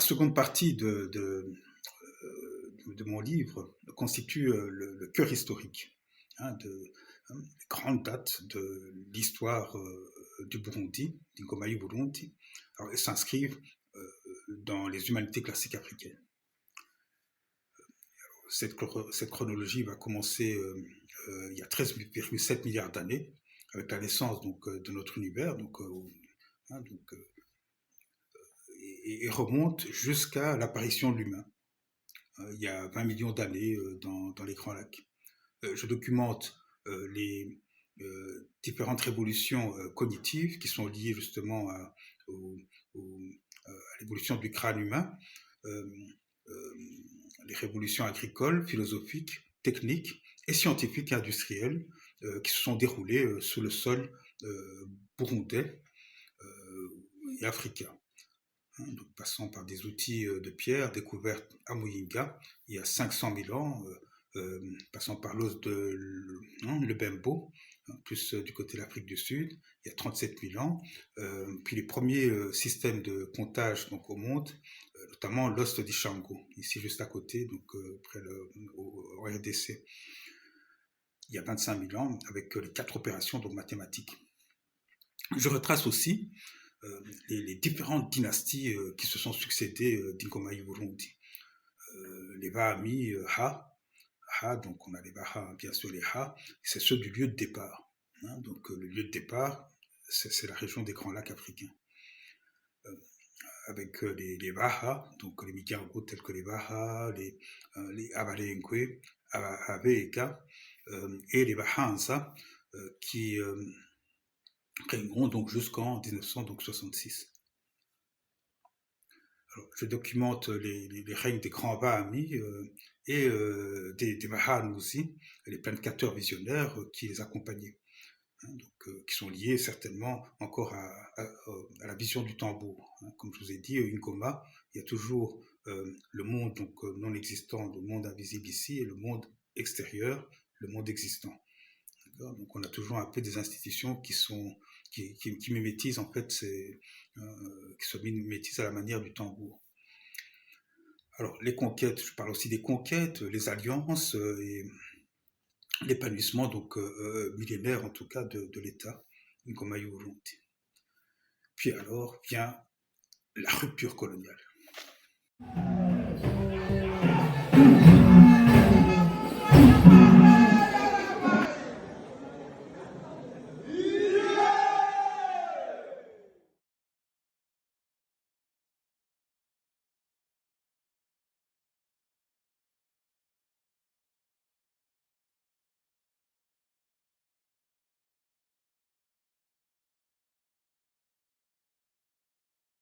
la seconde partie de mon livre constitue le cœur historique, hein, les grandes dates de l'histoire du Burundi, d'Ingomaï Burundi. Alors, elles s'inscrivent dans les humanités classiques africaines. Cette chronologie va commencer il y a 13,7 milliards d'années, avec la naissance de notre univers, hein, et remonte jusqu'à l'apparition de l'humain, il y a 20 millions d'années dans les Grands Lacs. Je documente les différentes révolutions cognitives qui sont liées justement au, à l'évolution du crâne humain, euh, euh, les révolutions agricoles, philosophiques, techniques et scientifiques et industrielles qui se sont déroulées sous le sol burundais et africain. Hein, donc passant par des outils de pierre découverts à Muyinga il y a 500 000 ans, passant par l'os de le Bembo, hein, plus du côté de l'Afrique du Sud, il y a 37 000 ans, puis les premiers systèmes de comptage donc, au monde, notamment l'os d'Ishango, ici juste à côté, donc près au RDC, il y a 25 000 ans, avec les 4 opérations donc, mathématiques. Je retrace aussi les différentes dynasties qui se sont succédées d'Ingomaï Burundi. Les Vahami, donc on a les Baha, bien sûr les Ha, c'est ceux du lieu de départ. Hein, donc le lieu de départ, c'est la région des Grands Lacs africains. Avec les Baha, donc les Migargo tels que les Baha, les Avalengue, Avega, et les Bahanza, qui régneront donc jusqu'en 1966. Alors, je documente les règnes des grands Vahami et des Vahan aussi, les planificateurs visionnaires qui les accompagnaient, hein, qui sont liés certainement encore à la vision du tambour. Hein. Comme je vous ai dit, Ngoma, il y a toujours le monde donc, non existant, le monde invisible ici, et le monde extérieur, le monde existant. Donc on a toujours un peu des institutions qui mimétisent en fait qui se mimétisent à la manière du tambour. Alors les conquêtes, je parle aussi des conquêtes, les alliances et l'épanouissement donc millénaire en tout cas de l'État Ngoma Burundi. Puis alors vient la rupture coloniale.